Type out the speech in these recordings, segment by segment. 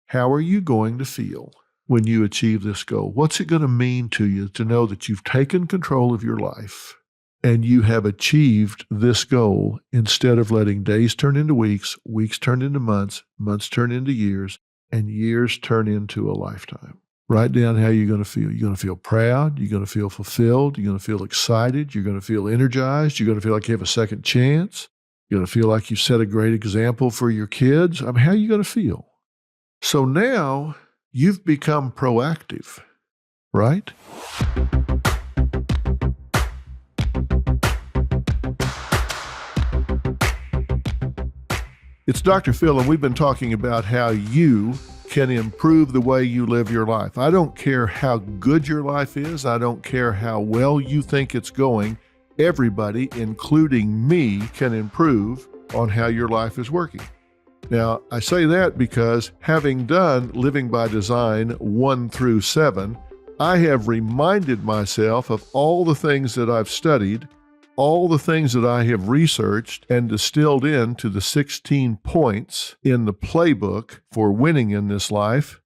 How are you going to feel when you achieve this goal? What's it going to mean to you to know that you've taken control of your life and you have achieved this goal instead of letting days turn into weeks, weeks turn into months, months turn into years, and years turn into a lifetime? Write down how you're going to feel. You're going to feel proud. You're going to feel fulfilled. You're going to feel excited. You're going to feel energized. You're going to feel like you have a second chance. You're going to feel like you've set a great example for your kids. How are you going to feel? So now you've become proactive, right? It's Dr. Phil, and we've been talking about how you can improve the way you live your life. I don't care how good your life is. I don't care how well you think it's going. Everybody, including me, can improve on how your life is working. Now, I say that because having done Living by Design 1 through 7, I have reminded myself of all the things that I've studied, all the things that I have researched and distilled into the 16 points in the playbook for winning in this life.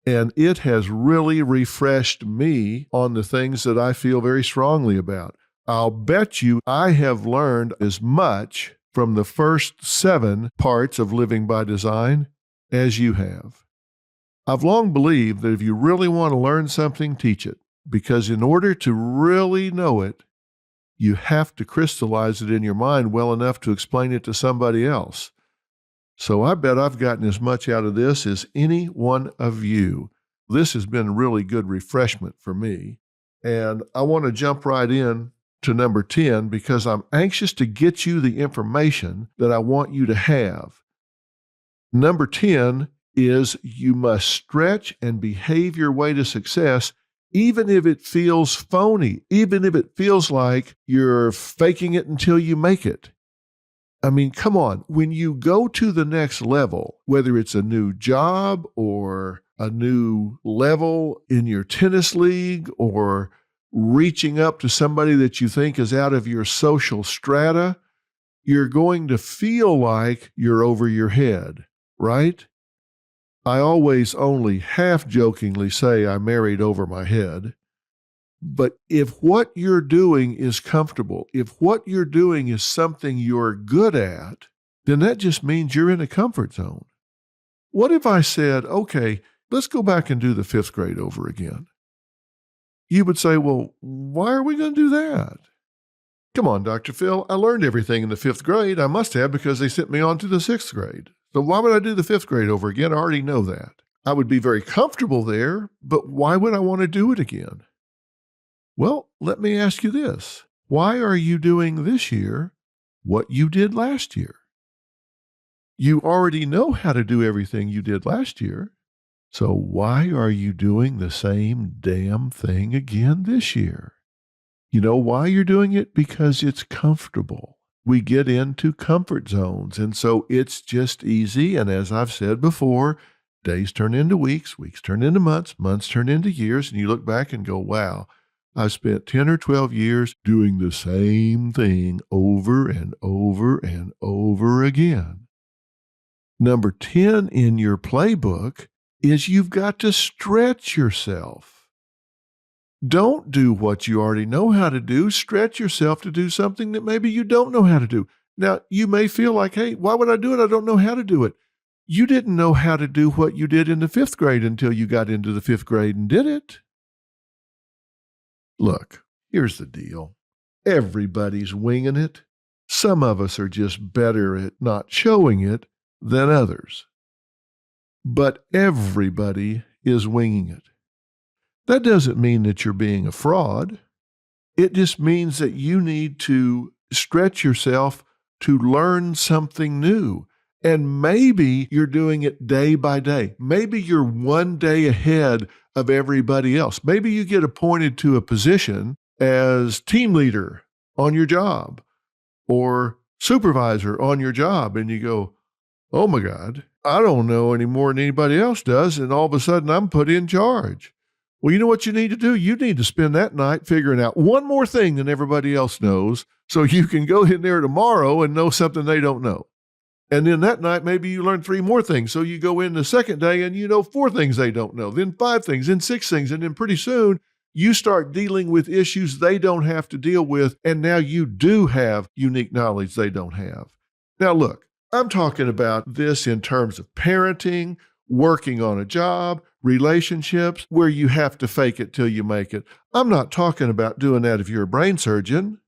And it has really refreshed me on the things that I feel very strongly about. I'll bet you I have learned as much from the first 7 parts of Living by Design as you have. I've long believed that if you really want to learn something, teach it. Because in order to really know it, you have to crystallize it in your mind well enough to explain it to somebody else. So I bet I've gotten as much out of this as any one of you. This has been really good refreshment for me. And I want to jump right in to number 10 because I'm anxious to get you the information that I want you to have. Number 10 is you must stretch and behave your way to success, even if it feels phony, even if it feels like you're faking it until you make it. Come on. When you go to the next level, whether it's a new job or a new level in your tennis league or reaching up to somebody that you think is out of your social strata, you're going to feel like you're over your head, right? I always only half-jokingly say I married over my head. But if what you're doing is comfortable, if what you're doing is something you're good at, then that just means you're in a comfort zone. What if I said, okay, let's go back and do the 5th grade over again? You would say, well, why are we going to do that? Come on, Dr. Phil, I learned everything in the 5th grade. I must have because they sent me on to the 6th grade. So why would I do the 5th grade over again? I already know that. I would be very comfortable there, but why would I want to do it again? Well, let me ask you this. Why are you doing this year what you did last year? You already know how to do everything you did last year. So why are you doing the same damn thing again this year? You know why you're doing it? Because it's comfortable. We get into comfort zones, and so it's just easy. And as I've said before, days turn into weeks, weeks turn into months, months turn into years, and you look back and go, wow, I've spent 10 or 12 years doing the same thing over and over and over again. Number 10 in your playbook is you've got to stretch yourself. Don't do what you already know how to do. Stretch yourself to do something that maybe you don't know how to do. Now, you may feel like, hey, why would I do it? I don't know how to do it. You didn't know how to do what you did in the 5th grade until you got into the 5th grade and did it. Look, here's the deal. Everybody's winging it. Some of us are just better at not showing it than others. But everybody is winging it. That doesn't mean that you're being a fraud. It just means that you need to stretch yourself to learn something new. And maybe you're doing it day by day. Maybe you're one day ahead of everybody else. Maybe you get appointed to a position as team leader on your job or supervisor on your job, and you go, oh my God, I don't know any more than anybody else does, and all of a sudden I'm put in charge. Well, you know what you need to do? You need to spend that night figuring out one more thing than everybody else knows so you can go in there tomorrow and know something they don't know. And then that night, maybe you learn 3 more things. So you go in the second day and you know 4 things they don't know, then 5 things, then 6 things. And then pretty soon you start dealing with issues they don't have to deal with. And now you do have unique knowledge they don't have. Now, look, I'm talking about this in terms of parenting, working on a job, relationships, where you have to fake it till you make it. I'm not talking about doing that if you're a brain surgeon.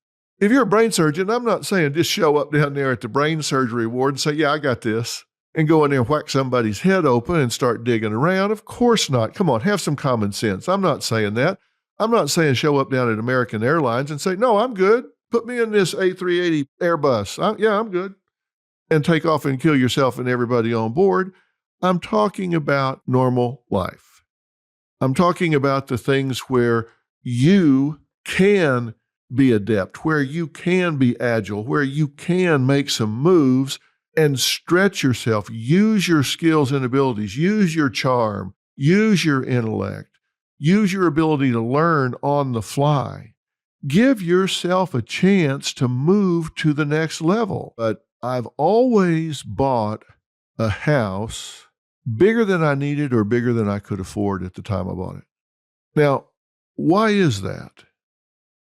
If you're a brain surgeon, I'm not saying just show up down there at the brain surgery ward and say, yeah, I got this, and go in there and whack somebody's head open and start digging around. Of course not. Come on, have some common sense. I'm not saying that. I'm not saying show up down at American Airlines and say, no, I'm good. Put me in this A380 Airbus. Yeah, I'm good. And take off and kill yourself and everybody on board. I'm talking about normal life. I'm talking about the things where you can be adept, where you can be agile, where you can make some moves and stretch yourself. Use your skills and abilities. Use your charm. Use your intellect. Use your ability to learn on the fly. Give yourself a chance to move to the next level. But I've always bought a house bigger than I needed or bigger than I could afford at the time I bought it. Now, why is that?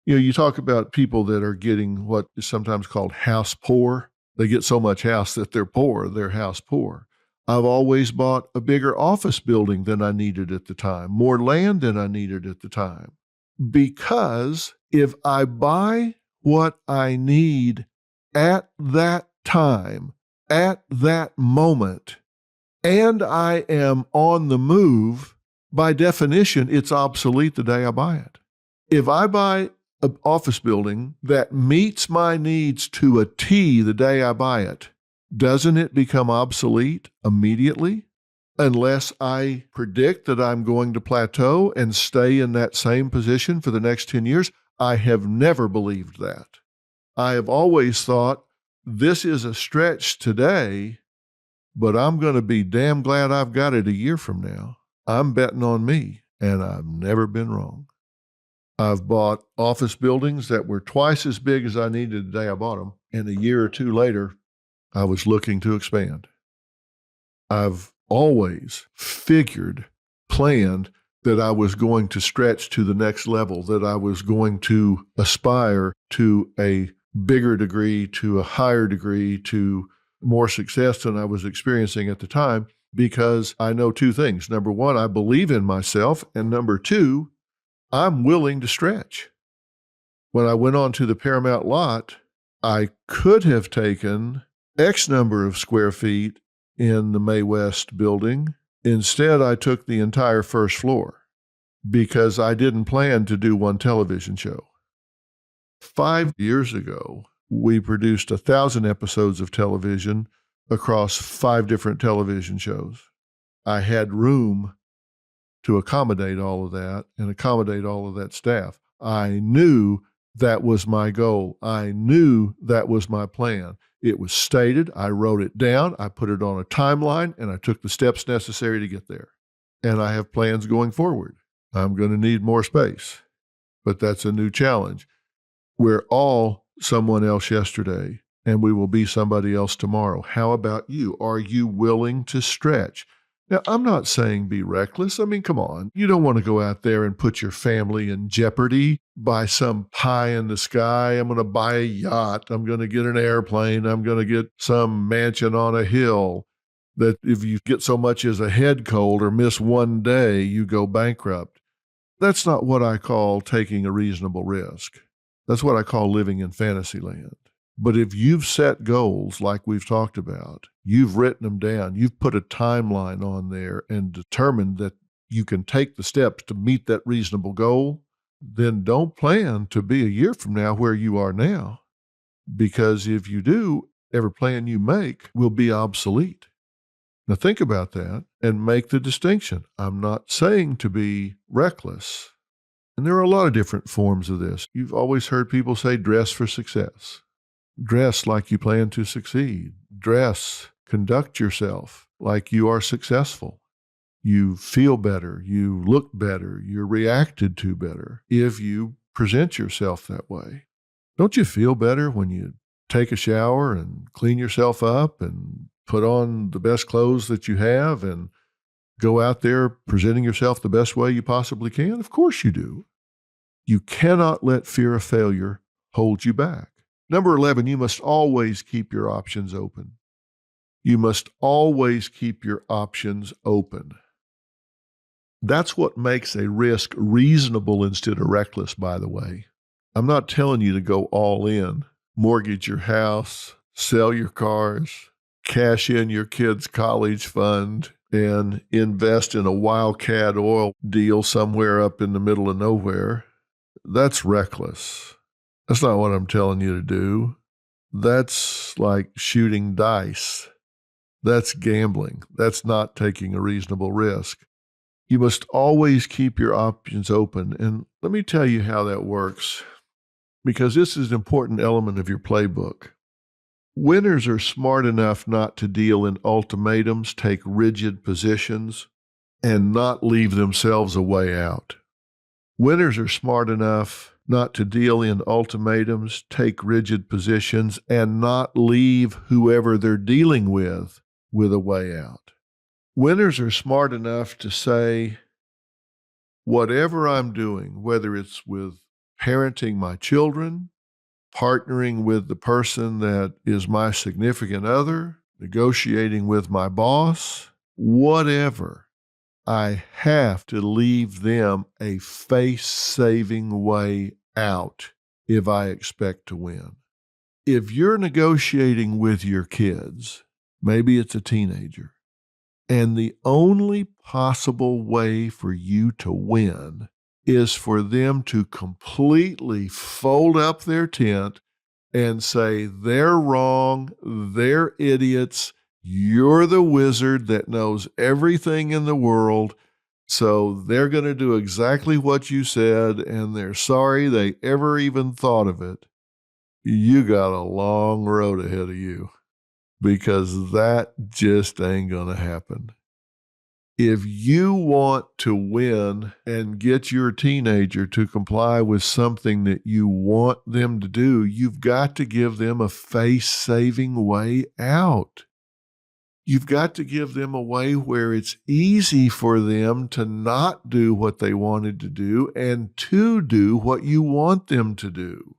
You know, you talk about people that are getting what is sometimes called house poor. They get so much house that they're poor, they're house poor. I've always bought a bigger office building than I needed at the time, more land than I needed at the time. Because if I buy what I need at that time, at that moment, and I am on the move, by definition, it's obsolete the day I buy it. If I buy an office building that meets my needs to a T the day I buy it, doesn't it become obsolete immediately? Unless I predict that I'm going to plateau and stay in that same position for the next 10 years. I have never believed that. I have always thought this is a stretch today, but I'm going to be damn glad I've got it a year from now. I'm betting on me, and I've never been wrong. I've bought office buildings that were twice as big as I needed the day I bought them, and a year or two later, I was looking to expand. I've always planned that I was going to stretch to the next level, that I was going to aspire to a bigger degree, to a higher degree, to more success than I was experiencing at the time, because I know 2 things. Number 1, I believe in myself, and number 2, I'm willing to stretch. When I went on to the Paramount lot, I could have taken X number of square feet in the May West building. Instead, I took the entire first floor because I didn't plan to do one television show. 5 years ago, we produced 1,000 episodes of television across 5 different television shows. I had room to accommodate all of that and accommodate all of that staff. I knew that was my goal. I knew that was my plan. It was stated. I wrote it down. I put it on a timeline, and I took the steps necessary to get there. And I have plans going forward. I'm going to need more space, but that's a new challenge. We're all someone else yesterday, and we will be somebody else tomorrow. How about you? Are you willing to stretch? Now, I'm not saying be reckless. I mean, come on. You don't want to go out there and put your family in jeopardy by some pie in the sky. I'm going to buy a yacht. I'm going to get an airplane. I'm going to get some mansion on a hill that if you get so much as a head cold or miss one day, you go bankrupt. That's not what I call taking a reasonable risk. That's what I call living in fantasy land. But if you've set goals like we've talked about, you've written them down, you've put a timeline on there and determined that you can take the steps to meet that reasonable goal, then don't plan to be a year from now where you are now. Because if you do, every plan you make will be obsolete. Now think about that and make the distinction. I'm not saying to be reckless. And there are a lot of different forms of this. You've always heard people say dress for success. Dress like you plan to succeed. Dress, conduct yourself like you are successful. You feel better, you look better, you're reacted to better if you present yourself that way. Don't you feel better when you take a shower and clean yourself up and put on the best clothes that you have and go out there presenting yourself the best way you possibly can? Of course you do. You cannot let fear of failure hold you back. Number 11, you must always keep your options open. You must always keep your options open. That's what makes a risk reasonable instead of reckless, by the way. I'm not telling you to go all in, mortgage your house, sell your cars, cash in your kids' college fund, and invest in a wildcat oil deal somewhere up in the middle of nowhere. That's reckless. That's not what I'm telling you to do. That's like shooting dice. That's gambling. That's not taking a reasonable risk. You must always keep your options open. And let me tell you how that works, because this is an important element of your playbook. Winners are smart enough not to deal in ultimatums, take rigid positions, and not leave themselves a way out. Winners are smart enough not to deal in ultimatums, take rigid positions, and not leave whoever they're dealing with a way out. Winners are smart enough to say, whatever I'm doing, whether it's with parenting my children, partnering with the person that is my significant other, negotiating with my boss, whatever, I have to leave them a face-saving way out if I expect to win. If you're negotiating with your kids, maybe it's a teenager, and the only possible way for you to win is for them to completely fold up their tent and say, they're wrong, they're idiots, you're the wizard that knows everything in the world, so they're going to do exactly what you said, and they're sorry they ever even thought of it. You got a long road ahead of you, because that just ain't going to happen. If you want to win and get your teenager to comply with something that you want them to do, you've got to give them a face-saving way out. You've got to give them a way where it's easy for them to not do what they wanted to do and to do what you want them to do.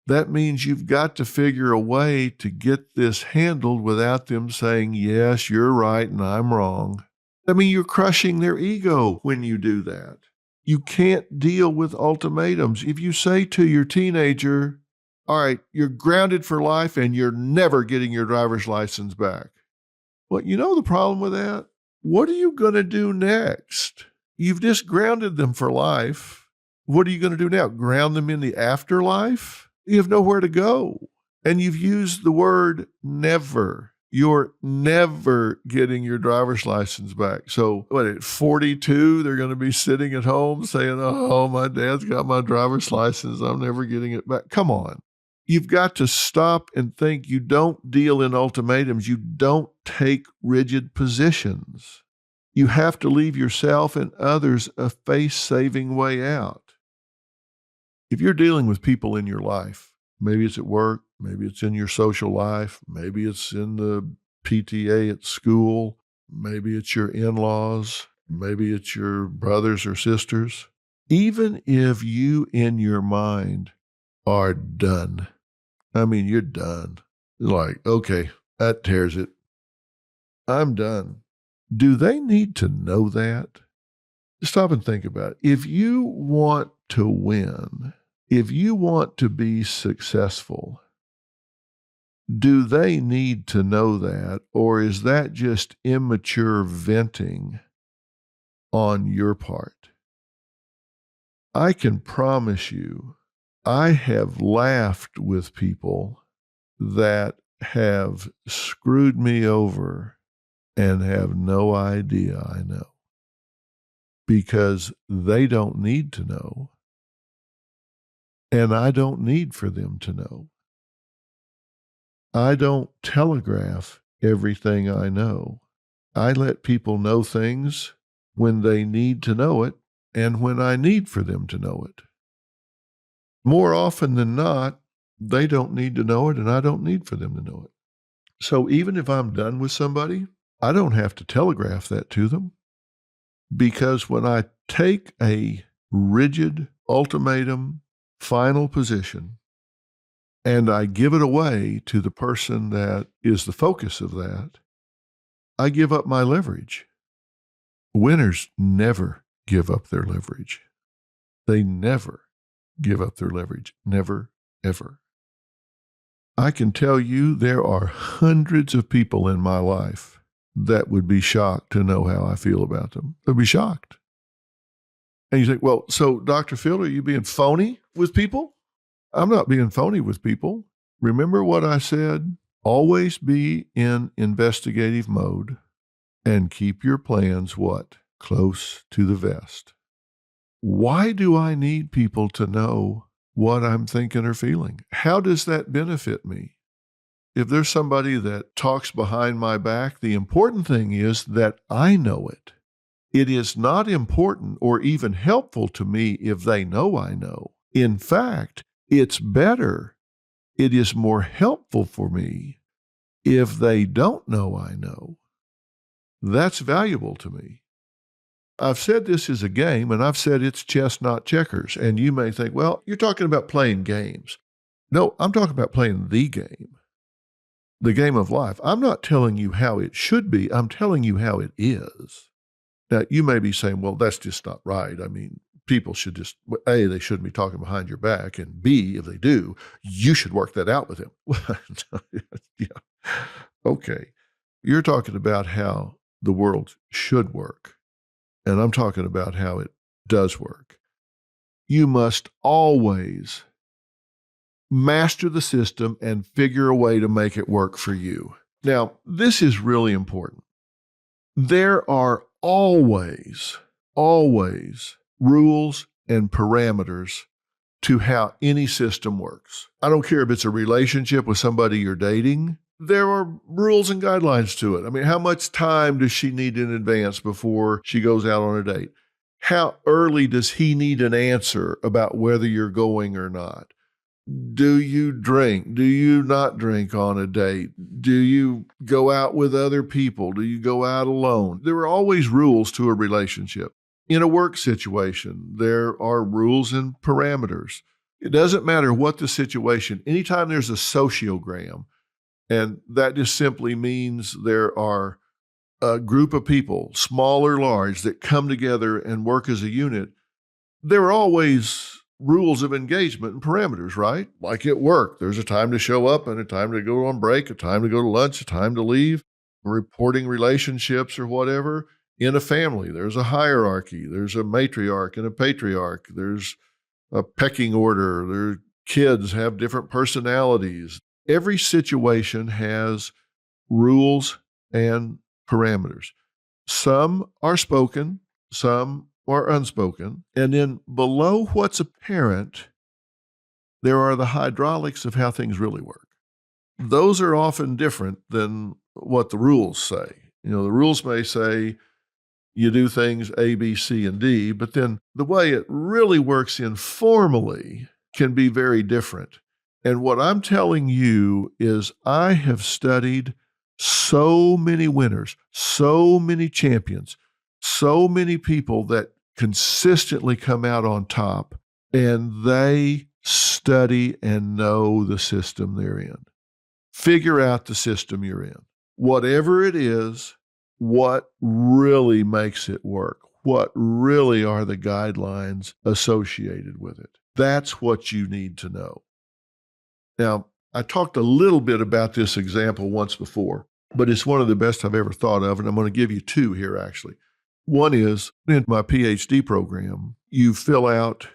That means you've got to figure a way to get this handled without them saying, yes, you're right and I'm wrong. I mean, you're crushing their ego when you do that. You can't deal with ultimatums. If you say to your teenager, all right, you're grounded for life and you're never getting your driver's license back. Well, you know the problem with that? What are you going to do next? You've just grounded them for life. What are you going to do now? Ground them in the afterlife? You have nowhere to go. And you've used the word never. You're never getting your driver's license back. So at 42, they're going to be sitting at home saying, oh, my dad's got my driver's license. I'm never getting it back. Come on. You've got to stop and think. You don't deal in ultimatums. You don't take rigid positions. You have to leave yourself and others a face-saving way out. If you're dealing with people in your life, maybe it's at work, maybe it's in your social life, maybe it's in the PTA at school, maybe it's your in-laws, maybe it's your brothers or sisters. Even if you in your mind are done, I mean, you're done. Like, okay, that tears it. I'm done. Do they need to know that? Stop and think about it. If you want to win, if you want to be successful, do they need to know that, or is that just immature venting on your part? I can promise you, I have laughed with people that have screwed me over and have no idea I know, because they don't need to know, and I don't need for them to know. I don't telegraph everything I know. I let people know things when they need to know it and when I need for them to know it. More often than not, They don't need to know it, and I don't need for them to know it. So even if I'm done with somebody, I don't have to telegraph that to them, because when I take a rigid ultimatum, final position, and I give it away to the person that is the focus of that, I give up my leverage. Winners never give up their leverage. They never give up their leverage. Never, ever. I can tell you there are hundreds of people in my life that would be shocked to know how I feel about them. They'd be shocked. And you think, well, so Dr. Phil, are you being phony with people? I'm not being phony with people. Remember what I said? Always be in investigative mode and keep your plans what? Close to the vest. Why do I need people to know what I'm thinking or feeling? How does that benefit me? If there's somebody that talks behind my back, the important thing is that I know it. It is not important or even helpful to me if they know I know. In fact, it's better, it is more helpful for me if they don't know I know. That's valuable to me. I've said this is a game, and I've said it's chess, not checkers. And you may think, well, you're talking about playing games. No, I'm talking about playing the game of life. I'm not telling you how it should be. I'm telling you how it is. Now, you may be saying, well, that's just not right. I mean, people should just, A, they shouldn't be talking behind your back, and B, if they do, you should work that out with them. Yeah. Okay. You're talking about how the world should work, and I'm talking about how it does work. You must always master the system and figure a way to make it work for you. Now, this is really important. There are always rules and parameters to how any system works. I don't care if it's a relationship with somebody you're dating. There are rules and guidelines to it. I mean, how much time does she need in advance before she goes out on a date? How early does he need an answer about whether you're going or not? Do you drink? Do you not drink on a date? Do you go out with other people? Do you go out alone? There are always rules to a relationship. In a work situation, there are rules and parameters. It doesn't matter what the situation, anytime there's a sociogram, and that just simply means there are a group of people, small or large, that come together and work as a unit, there are always rules of engagement and parameters, right? Like at work, there's a time to show up and a time to go on break, a time to go to lunch, a time to leave, reporting relationships or whatever. In a family, there's a hierarchy, there's a matriarch and a patriarch, there's a pecking order, their kids have different personalities. Every situation has rules and parameters. Some are spoken, some are unspoken. And then below what's apparent, there are the hydraulics of how things really work. Those are often different than what the rules say. You know, the rules may say you do things A, B, C, and D, but then the way it really works informally can be very different. And what I'm telling you is I have studied so many winners, so many champions, so many people that consistently come out on top, and they study and know the system they're in. Figure out the system you're in. Whatever it is, what really makes it work? What really are the guidelines associated with it? That's what you need to know. Now, I talked a little bit about this example once before, but it's one of the best I've ever thought of, and I'm going to give you two here, actually. One is, in my PhD program, you fill out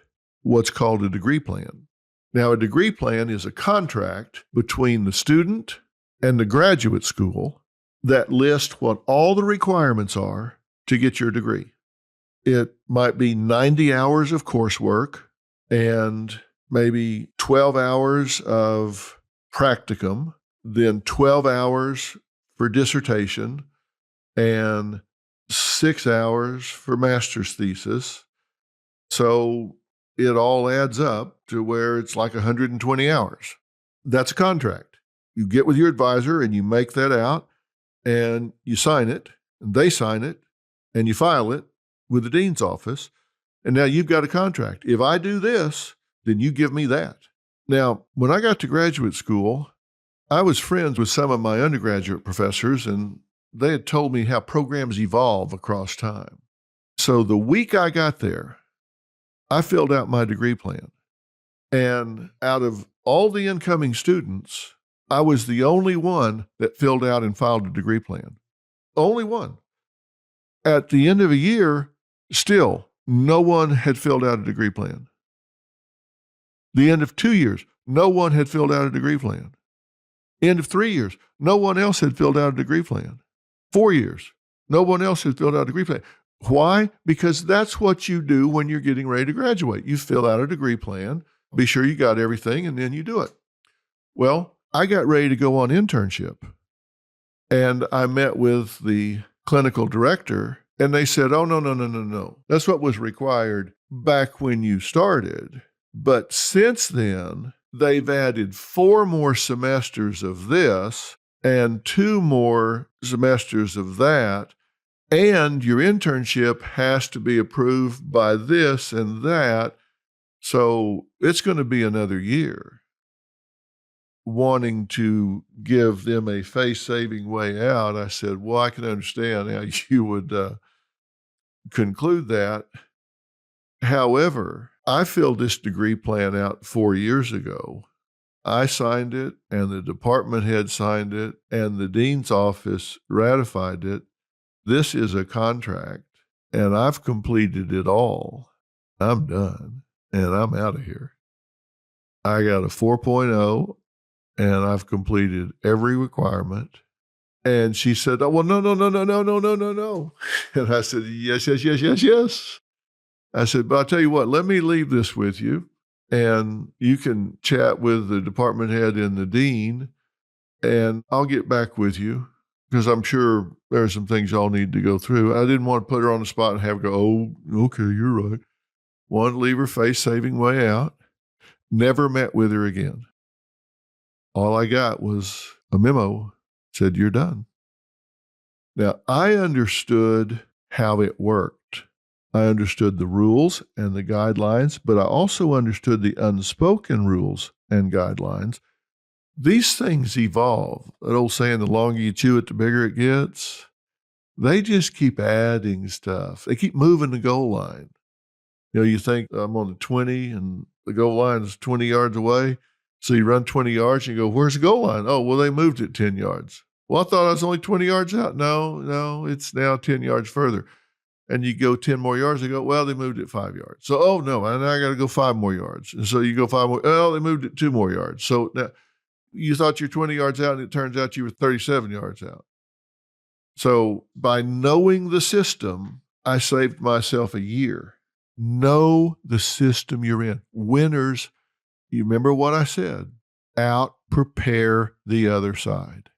what's called a degree plan. Now, a degree plan is a contract between the student and the graduate school that lists what all the requirements are to get your degree. It might be 90 hours of coursework and maybe 12 hours of practicum, then 12 hours for dissertation, and 6 hours for master's thesis. So it all adds up to where it's like 120 hours. That's a contract. You get with your advisor and you make that out and you sign it and they sign it and you file it with the dean's office. And now you've got a contract. If I do this, then you give me that. Now, when I got to graduate school, I was friends with some of my undergraduate professors, and they had told me how programs evolve across time. So the week I got there, I filled out my degree plan. And out of all the incoming students, I was the only one that filled out and filed a degree plan. Only one. At the end of a year, still, no one had filled out a degree plan. The end of 2 years, no one had filled out a degree plan. End of 3 years, no one else had filled out a degree plan. 4 years, no one else had filled out a degree plan. Why? Because that's what you do when you're getting ready to graduate. You fill out a degree plan, be sure you got everything, and then you do it. Well, I got ready to go on internship, and I met with the clinical director, and they said, oh, no. That's what was required back when you started. But since then, they've added 4 more semesters of this and 2 more semesters of that. And your internship has to be approved by this and that. So it's going to be another year. Wanting to give them a face-saving way out, I said, well, I can understand how you would conclude that. However, I filled this degree plan out 4 years ago. I signed it, and the department head signed it, and the dean's office ratified it. This is a contract, and I've completed it all. I'm done, and I'm out of here. I got a 4.0, and I've completed every requirement. And she said, oh, well, no. And I said, yes. I said, but I'll tell you what, let me leave this with you, and you can chat with the department head and the dean, and I'll get back with you, because I'm sure there are some things y'all need to go through. I didn't want to put her on the spot and have her go, oh, okay, you're right. Wanted to leave her face-saving way out. Never met with her again. All I got was a memo, said, you're done. Now, I understood how it worked. I understood the rules and the guidelines, but I also understood the unspoken rules and guidelines. These things evolve. That old saying, the longer you chew it, the bigger it gets. They just keep adding stuff. They keep moving the goal line. You think I'm on the 20 and the goal line is 20 yards away. So you run 20 yards and you go, where's the goal line? Oh, well, they moved it 10 yards. Well, I thought I was only 20 yards out. No, it's now 10 yards further. And you go 10 more yards, they go, well, they moved it 5 yards. So, oh, no, and I got to go 5 more yards. And so you go 5 more, well, they moved it 2 more yards. So now you thought you're 20 yards out, and it turns out you were 37 yards out. So by knowing the system, I saved myself a year. Know the system you're in. Winners, you remember what I said, out-prepare the other side.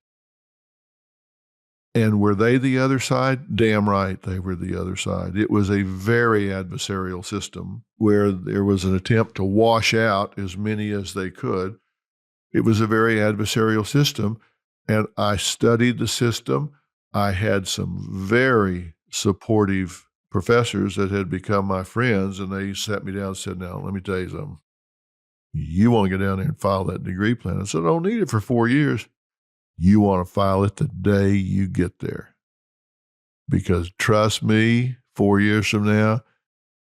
And were they the other side? Damn right they were the other side. It was a very adversarial system where there was an attempt to wash out as many as they could. It was a very adversarial system, and I studied the system. I had some very supportive professors that had become my friends, and they sat me down and said, now, let me tell you something. You want to go down there and file that degree plan? I said, I don't need it for 4 years. You want to file it the day you get there. Because trust me, 4 years from now,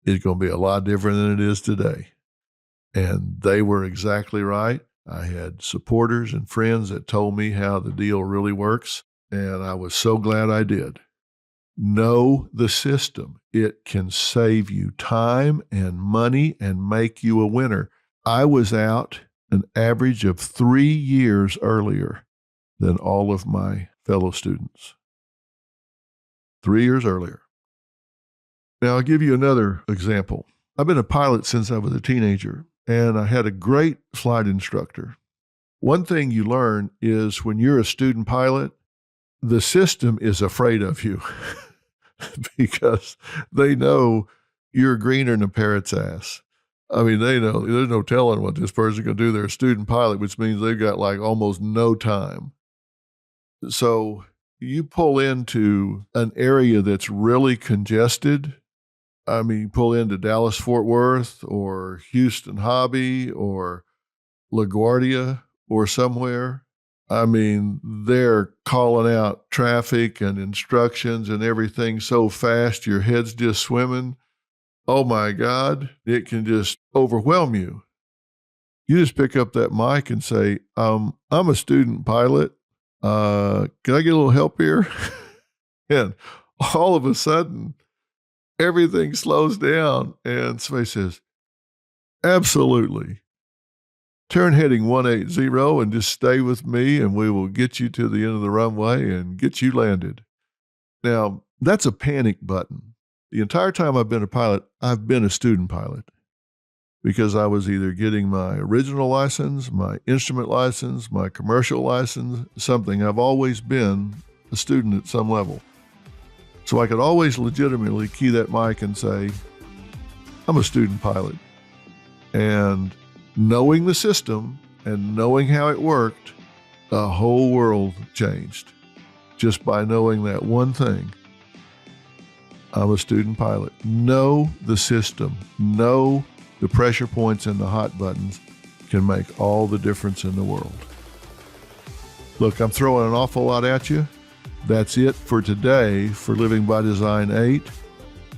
it's going to be a lot different than it is today. And they were exactly right. I had supporters and friends that told me how the deal really works, and I was so glad I did. Know the system. It can save you time and money and make you a winner. I was out an average of 3 years earlier than all of my fellow students. 3 years earlier. Now, I'll give you another example. I've been a pilot since I was a teenager, and I had a great flight instructor. One thing you learn is when you're a student pilot, the system is afraid of you because they know you're greener than a parrot's ass. I mean, they know there's no telling what this person can do. They're a student pilot, which means they've got like almost no time. So you pull into an area that's really congested. I mean, you pull into Dallas, Fort Worth, or Houston Hobby, or LaGuardia, or somewhere. I mean, they're calling out traffic and instructions and everything so fast, your head's just swimming. Oh my God, it can just overwhelm you. You just pick up that mic and say, I'm a student pilot. Can I get a little help here? And all of a sudden, everything slows down and somebody says, absolutely. Turn heading 180 and just stay with me and we will get you to the end of the runway and get you landed. Now, that's a panic button. The entire time I've been a pilot, I've been a student pilot because I was either getting my original license, my instrument license, my commercial license, something. I've always been a student at some level. So I could always legitimately key that mic and say, I'm a student pilot. And knowing the system and knowing how it worked, the whole world changed just by knowing that one thing. I'm a student pilot. Know the system. Know the pressure points and the hot buttons can make all the difference in the world. Look, I'm throwing an awful lot at you. That's it for today for Living by Design 8.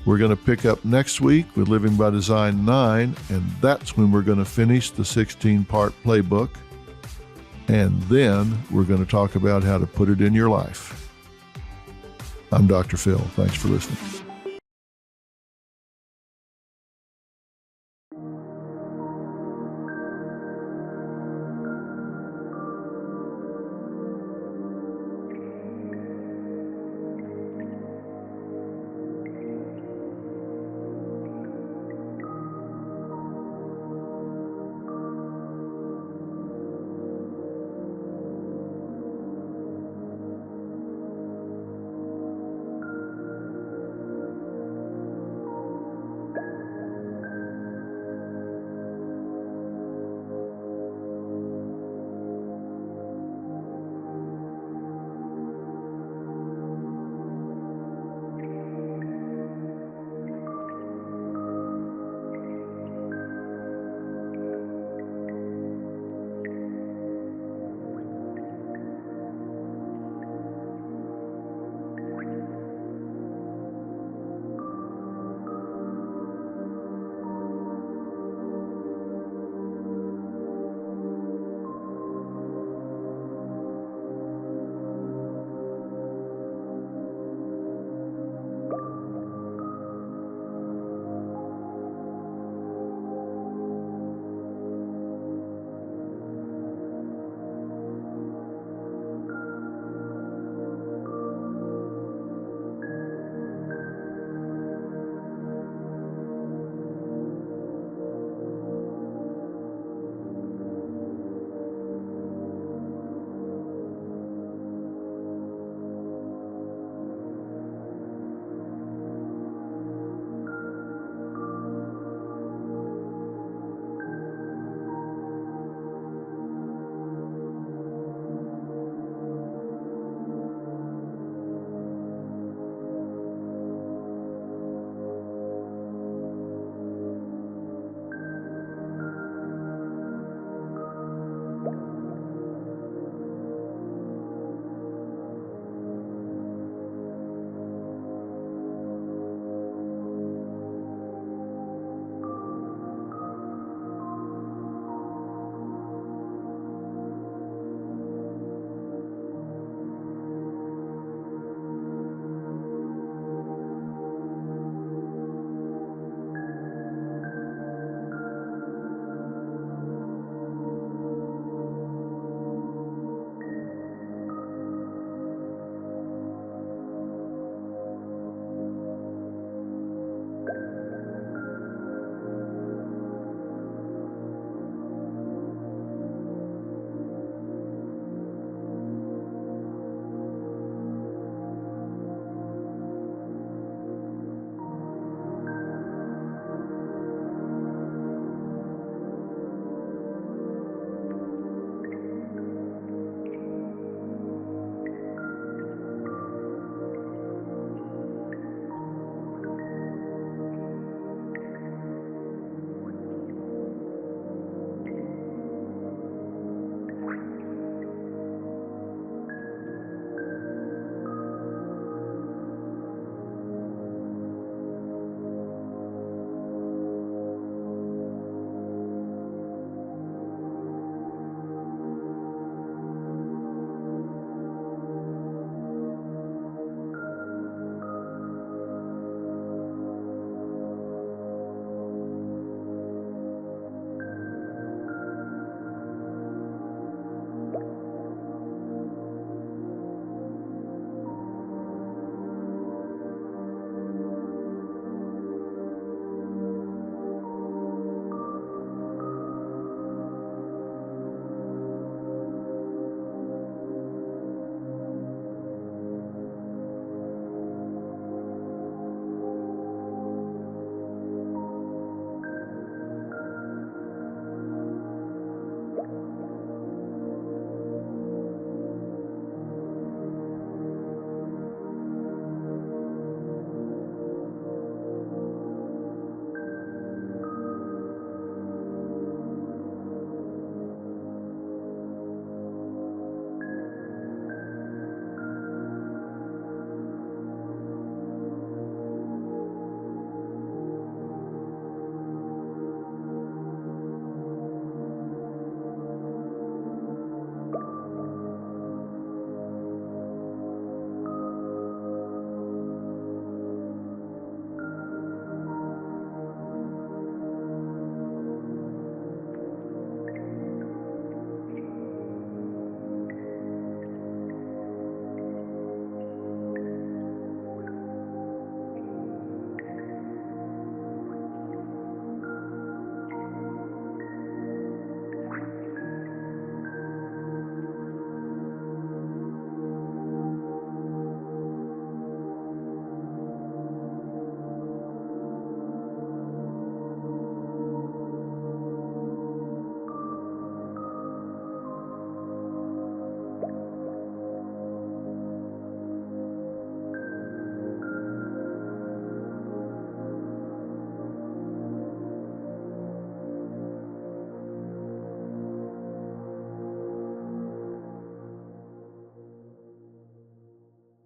We're going to pick up next week with Living by Design 9, and that's when we're going to finish the 16-part playbook. And then we're going to talk about how to put it in your life. I'm Dr. Phil. Thanks for listening.